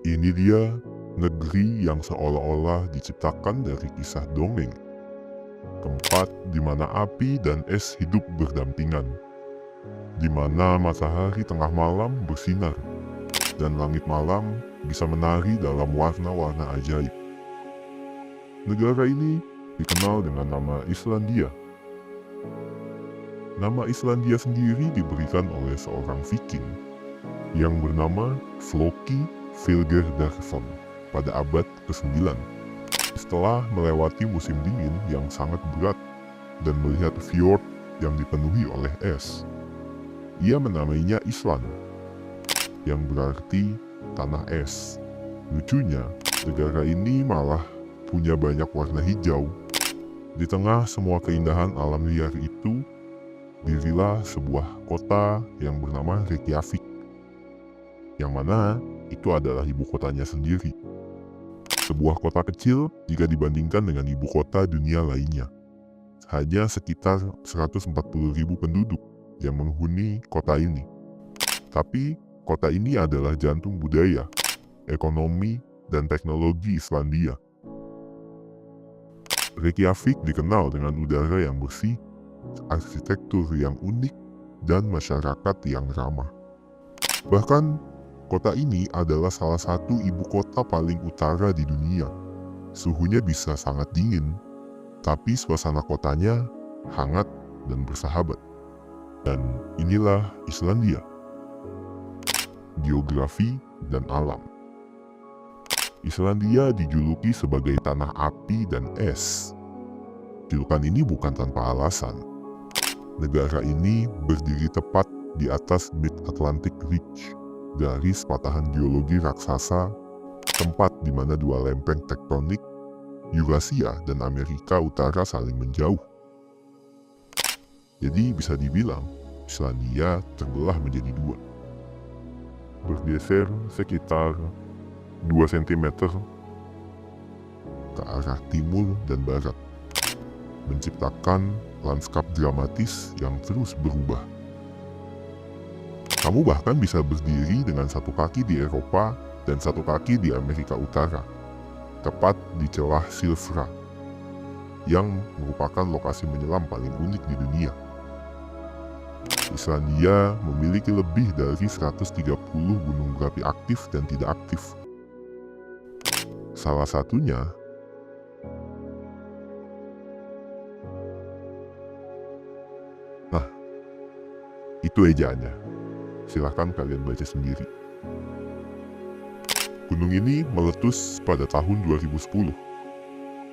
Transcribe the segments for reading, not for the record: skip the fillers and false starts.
Ini dia negeri yang seolah-olah diciptakan dari kisah dongeng. Tempat di mana api dan es hidup berdampingan. Di mana matahari tengah malam bersinar dan langit malam bisa menari dalam warna-warna ajaib. Negara ini dikenal dengan nama Islandia. Nama Islandia sendiri diberikan oleh seorang Viking yang bernama Floki Vilgerdarson pada abad ke-9. Setelah melewati musim dingin yang sangat berat dan melihat fjord yang dipenuhi oleh es, ia menamainya Island, yang berarti tanah es. Lucunya, negara ini malah punya banyak warna hijau. Di tengah semua keindahan alam liar itu, dirilah sebuah kota yang bernama Reykjavik, yang mana itu adalah ibu kotanya sendiri. Sebuah kota kecil jika dibandingkan dengan ibu kota dunia lainnya. Hanya sekitar 140.000 penduduk yang menghuni kota ini. Tapi kota ini adalah jantung budaya, ekonomi, dan teknologi Islandia. Reykjavik dikenal dengan udara yang bersih, arsitektur yang unik, dan masyarakat yang ramah. Bahkan, kota ini adalah salah satu ibu kota paling utara di dunia. Suhunya bisa sangat dingin, tapi suasana kotanya hangat dan bersahabat. Dan inilah Islandia. Geografi dan alam. Islandia dijuluki sebagai tanah api dan es. Julukan ini bukan tanpa alasan. Negara ini berdiri tepat di atas Mid-Atlantic Ridge, garis patahan geologi raksasa, tempat di mana dua lempeng tektonik, Eurasia dan Amerika Utara saling menjauh. Jadi bisa dibilang, Islandia terbelah menjadi dua. Bergeser sekitar 2 cm ke arah timur dan barat, menciptakan lanskap dramatis yang terus berubah. Kamu bahkan bisa berdiri dengan satu kaki di Eropa dan satu kaki di Amerika Utara, tepat di celah Silfra, yang merupakan lokasi menyelam paling unik di dunia. Islandia memiliki lebih dari 130 gunung berapi aktif dan tidak aktif. Salah satunya itu ejaannya. Silahkan kalian baca sendiri. Gunung ini meletus pada tahun 2010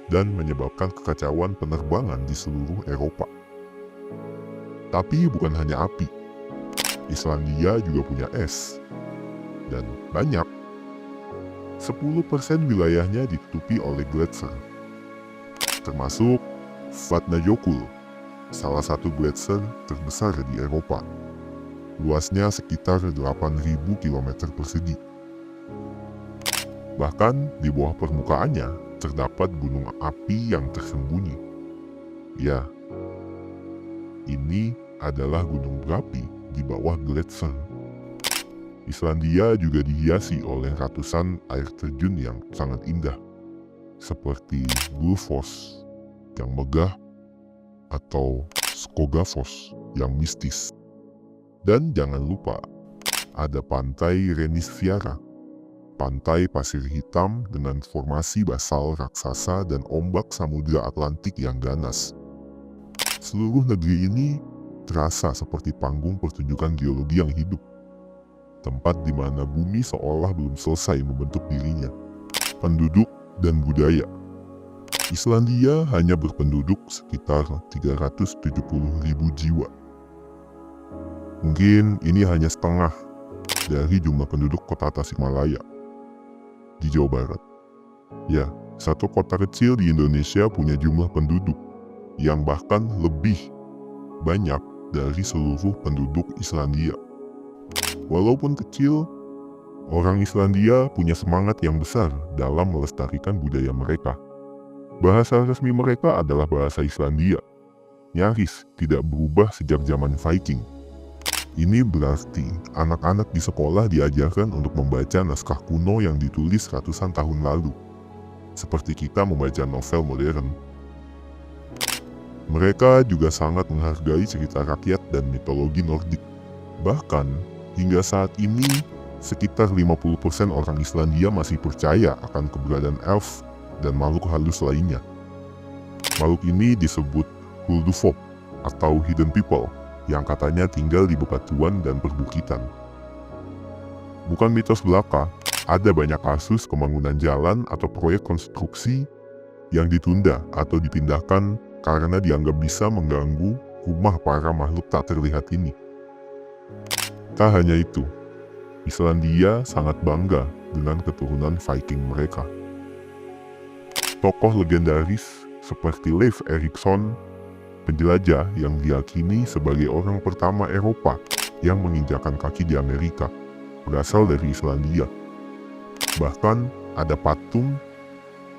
dan menyebabkan kekacauan penerbangan di seluruh Eropa. Tapi bukan hanya api, Islandia juga punya es. Dan banyak. 10% wilayahnya ditutupi oleh gletser, termasuk Vatnajökull, salah satu gletser terbesar di Eropa. Luasnya sekitar 8.000 km persegi. Bahkan di bawah permukaannya terdapat gunung api yang tersembunyi. Ya, ini adalah gunung berapi di bawah gletser. Islandia juga dihiasi oleh ratusan air terjun yang sangat indah, seperti Gullfoss yang megah atau Skogafoss yang mistis. Dan jangan lupa, ada pantai Renisfjara, pantai pasir hitam dengan formasi basal raksasa dan ombak samudra Atlantik yang ganas. Seluruh negeri ini terasa seperti panggung pertunjukan geologi yang hidup. Tempat di mana bumi seolah belum selesai membentuk dirinya. Penduduk dan budaya. Islandia hanya berpenduduk sekitar 370.000 jiwa. Mungkin ini hanya setengah dari jumlah penduduk kota Tasikmalaya di Jawa Barat. Ya, satu kota kecil di Indonesia punya jumlah penduduk yang bahkan lebih banyak dari seluruh penduduk Islandia. Walaupun kecil, orang Islandia punya semangat yang besar dalam melestarikan budaya mereka. Bahasa resmi mereka adalah bahasa Islandia, nyaris tidak berubah sejak zaman Viking. Ini berarti anak-anak di sekolah diajarkan untuk membaca naskah kuno yang ditulis ratusan tahun lalu, seperti kita membaca novel modern. Mereka juga sangat menghargai cerita rakyat dan mitologi Nordik. Bahkan, hingga saat ini, sekitar 50% orang Islandia masih percaya akan keberadaan elf dan makhluk halus lainnya. Makhluk ini disebut Huldufolk atau Hidden People, yang katanya tinggal di bebatuan dan perbukitan. Bukan mitos belaka, ada banyak kasus pembangunan jalan atau proyek konstruksi yang ditunda atau dipindahkan karena dianggap bisa mengganggu rumah para makhluk tak terlihat ini. Tak hanya itu, Islandia sangat bangga dengan keturunan Viking mereka. Tokoh legendaris seperti Leif Erikson, penjelajah yang diyakini sebagai orang pertama Eropa yang menginjakan kaki di Amerika, berasal dari Islandia. Bahkan ada patung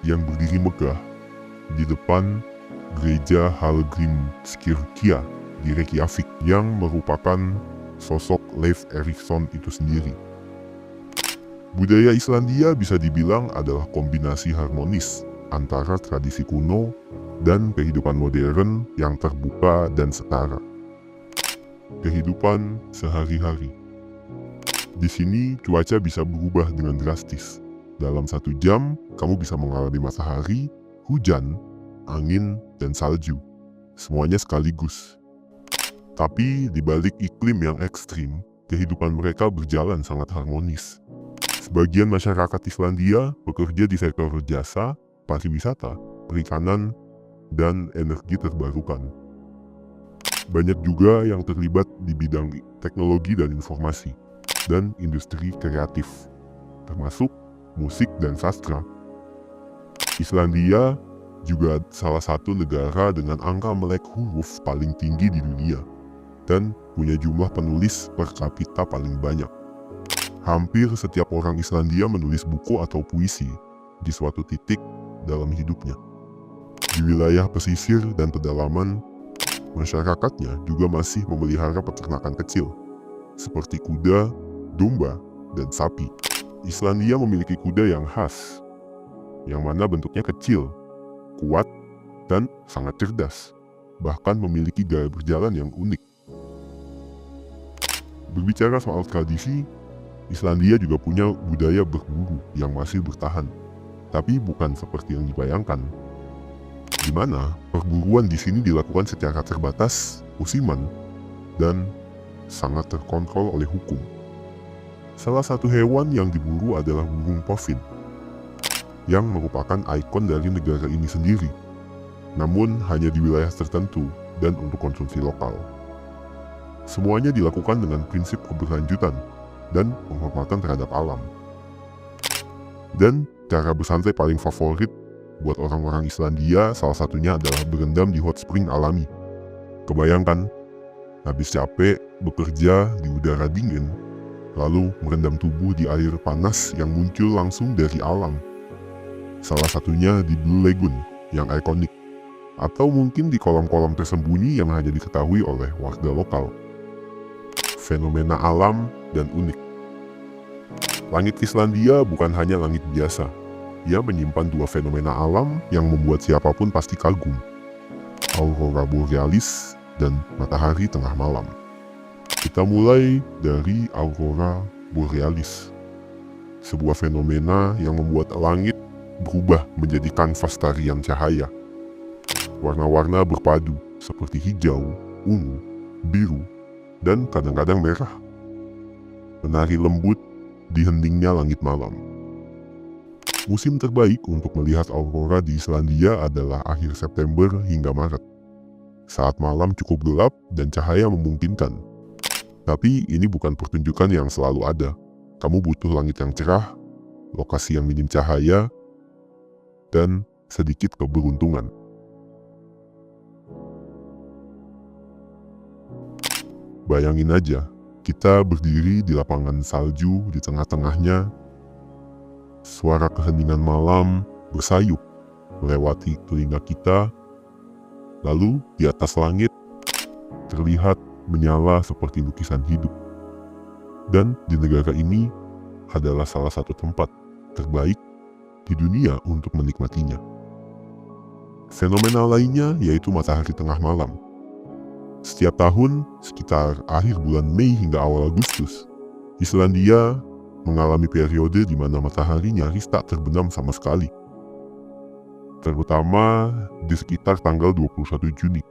yang berdiri megah di depan gereja Hallgrímskirkja di Reykjavik yang merupakan sosok Leif Erikson itu sendiri. Budaya Islandia bisa dibilang adalah kombinasi harmonis antara tradisi kuno dan kehidupan modern yang terbuka dan setara. Kehidupan sehari-hari. Di sini cuaca bisa berubah dengan drastis. Dalam 1 jam, kamu bisa mengalami matahari, hujan, angin, dan salju. Semuanya sekaligus. Tapi di balik iklim yang ekstrim, kehidupan mereka berjalan sangat harmonis. Sebagian masyarakat Islandia bekerja di sektor jasa, pariwisata, perikanan, dan energi terbarukan. Banyak juga yang terlibat di bidang teknologi dan informasi, dan industri kreatif, termasuk musik dan sastra. Islandia juga salah satu negara dengan angka melek huruf paling tinggi di dunia, dan punya jumlah penulis per kapita paling banyak. Hampir setiap orang Islandia menulis buku atau puisi di suatu titik dalam hidupnya. Di wilayah pesisir dan pedalaman, masyarakatnya juga masih memelihara peternakan kecil, seperti kuda, domba, dan sapi. Islandia memiliki kuda yang khas, yang mana bentuknya kecil, kuat, dan sangat cerdas, bahkan memiliki gaya berjalan yang unik. Berbicara soal tradisi, Islandia juga punya budaya berburu yang masih bertahan, tapi bukan seperti yang dibayangkan, di mana perburuan di sini dilakukan secara terbatas, musiman, dan sangat terkontrol oleh hukum. Salah satu hewan yang diburu adalah burung pavin, yang merupakan ikon dari negara ini sendiri, namun hanya di wilayah tertentu dan untuk konsumsi lokal. Semuanya dilakukan dengan prinsip keberlanjutan dan penghormatan terhadap alam. Dan cara bersantai paling favorit buat orang-orang Islandia salah satunya adalah berendam di hot spring alami. Kebayangkan, habis capek bekerja di udara dingin, lalu merendam tubuh di air panas yang muncul langsung dari alam. Salah satunya di Blue Lagoon yang ikonik, atau mungkin di kolam-kolam tersembunyi yang hanya diketahui oleh warga lokal. Fenomena alam dan unik. Langit Islandia bukan hanya langit biasa. Ia menyimpan 2 fenomena alam yang membuat siapapun pasti kagum. Aurora Borealis dan matahari tengah malam. Kita mulai dari Aurora Borealis. Sebuah fenomena yang membuat langit berubah menjadi kanvas tarian cahaya. Warna-warna berpadu seperti hijau, ungu, biru, dan kadang-kadang merah. Menari lembut di heningnya langit malam. Musim terbaik untuk melihat aurora di Islandia adalah akhir September hingga Maret. Saat malam cukup gelap dan cahaya memungkinkan. Tapi ini bukan pertunjukan yang selalu ada. Kamu butuh langit yang cerah, lokasi yang minim cahaya, dan sedikit keberuntungan. Bayangin aja, kita berdiri di lapangan salju di tengah-tengahnya. Suara keheningan malam bersayup melewati telinga kita. Lalu di atas langit terlihat menyala seperti lukisan hidup. Dan di negara ini adalah salah satu tempat terbaik di dunia untuk menikmatinya. Fenomena lainnya yaitu matahari tengah malam. Setiap tahun, sekitar akhir bulan Mei hingga awal Agustus, Islandia mengalami periode di mana matahari nyaris tak terbenam sama sekali. Terutama di sekitar tanggal 21 Juni.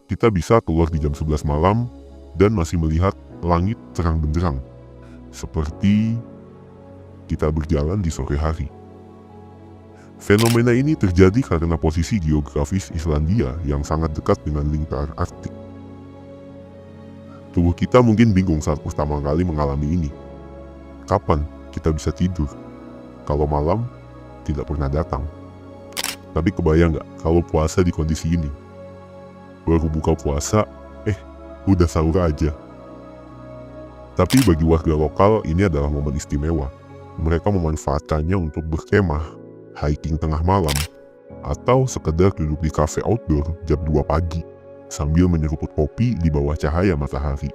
Kita bisa keluar di jam 11 malam dan masih melihat langit terang benderang, seperti kita berjalan di sore hari. Fenomena ini terjadi karena posisi geografis Islandia yang sangat dekat dengan lingkar Arktik. Tubuh kita mungkin bingung saat pertama kali mengalami ini. Kapan kita bisa tidur kalau malam tidak pernah datang? Tapi kebayang nggak kalau puasa di kondisi ini? Baru buka puasa, udah sahur aja. Tapi bagi warga lokal ini adalah momen istimewa. Mereka memanfaatkannya untuk berkemah, hiking tengah malam, atau sekedar duduk di kafe outdoor jam 2 pagi sambil menyeruput kopi di bawah cahaya matahari.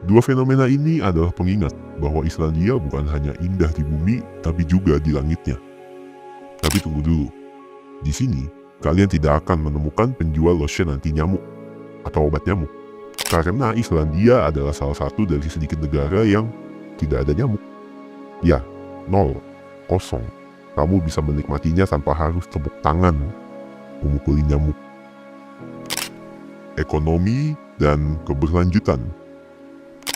Dua fenomena ini adalah pengingat bahwa Islandia bukan hanya indah di bumi, tapi juga di langitnya. Tapi tunggu dulu, di sini kalian tidak akan menemukan penjual lotion anti nyamuk atau obat nyamuk, karena Islandia adalah salah satu dari sedikit negara yang tidak ada nyamuk. Ya, 0, kosong. Kamu bisa menikmatinya tanpa harus tepuk tangan memukuli nyamuk. Ekonomi dan keberlanjutan.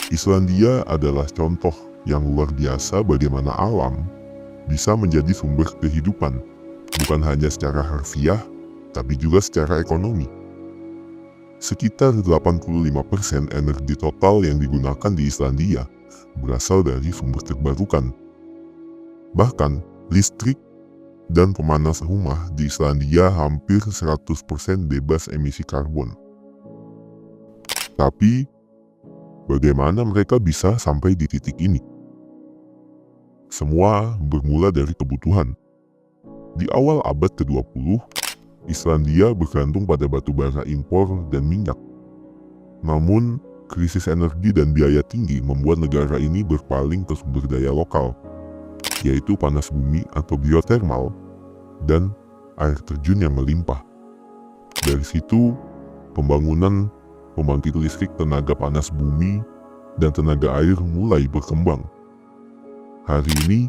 Islandia adalah contoh yang luar biasa bagaimana alam bisa menjadi sumber kehidupan, bukan hanya secara harfiah, tapi juga secara ekonomi. Sekitar 85% energi total yang digunakan di Islandia berasal dari sumber terbarukan. Bahkan, listrik dan pemanas rumah di Islandia hampir 100% bebas emisi karbon. Tapi, bagaimana mereka bisa sampai di titik ini? Semua bermula dari kebutuhan. Di awal abad ke-20, Islandia bergantung pada batu bara impor dan minyak. Namun, krisis energi dan biaya tinggi membuat negara ini berpaling ke sumber daya lokal, yaitu panas bumi atau geothermal dan air terjun yang melimpah. Dari situ, pembangunan pembangkit listrik tenaga panas bumi dan tenaga air mulai berkembang. Hari ini,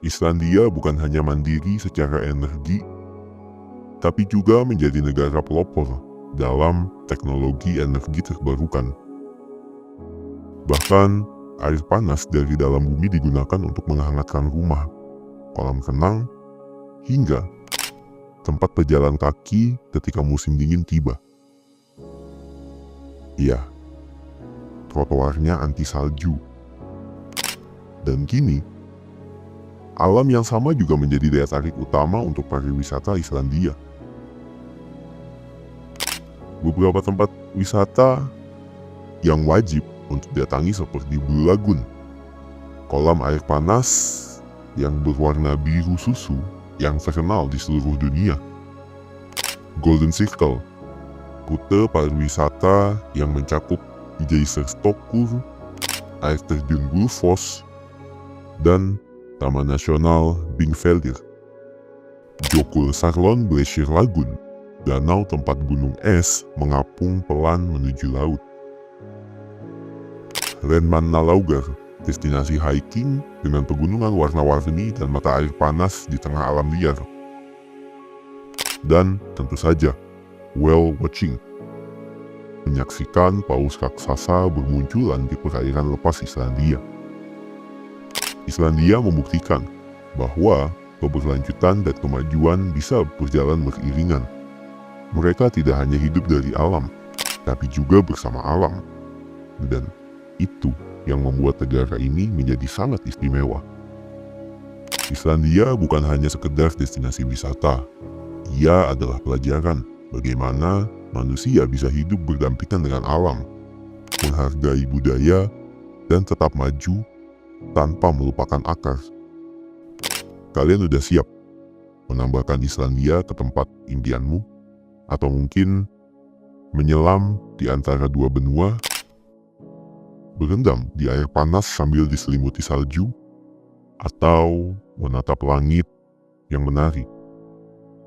Islandia bukan hanya mandiri secara energi, tapi juga menjadi negara pelopor dalam teknologi energi terbarukan. Bahkan, air panas dari dalam bumi digunakan untuk menghangatkan rumah, kolam renang, hingga tempat pejalan kaki ketika musim dingin tiba. Iya, trotoarnya anti salju. Dan kini, alam yang sama juga menjadi daya tarik utama untuk pariwisata Islandia. Beberapa tempat wisata yang wajib untuk didatangi seperti Blue Lagoon, kolam air panas yang berwarna biru susu yang terkenal di seluruh dunia, Golden Circle, rute pariwisata yang mencakup Geyser Stokkur, air terjun Gullfoss, dan Taman Nasional Bingvellir, Jökulsárlón Glacier Lagoon, danau tempat gunung es mengapung pelan menuju laut. Reymannalágar, destinasi hiking dengan pegunungan warna-warni dan mata air panas di tengah alam liar. Dan tentu saja, whale watching, menyaksikan paus raksasa bermunculan di perairan lepas Islandia. Islandia membuktikan bahwa keberlanjutan dan kemajuan bisa berjalan beriringan. Mereka tidak hanya hidup dari alam, tapi juga bersama alam. Dan itu yang membuat negara ini menjadi sangat istimewa. Islandia bukan hanya sekedar destinasi wisata. Ia adalah pelajaran bagaimana manusia bisa hidup berdampingan dengan alam, menghargai budaya, dan tetap maju tanpa melupakan akar. Kalian udah siap menambahkan Islandia ke tempat impianmu? Atau mungkin menyelam di antara dua benua, berendam di air panas sambil diselimuti salju, atau menatap langit yang menari.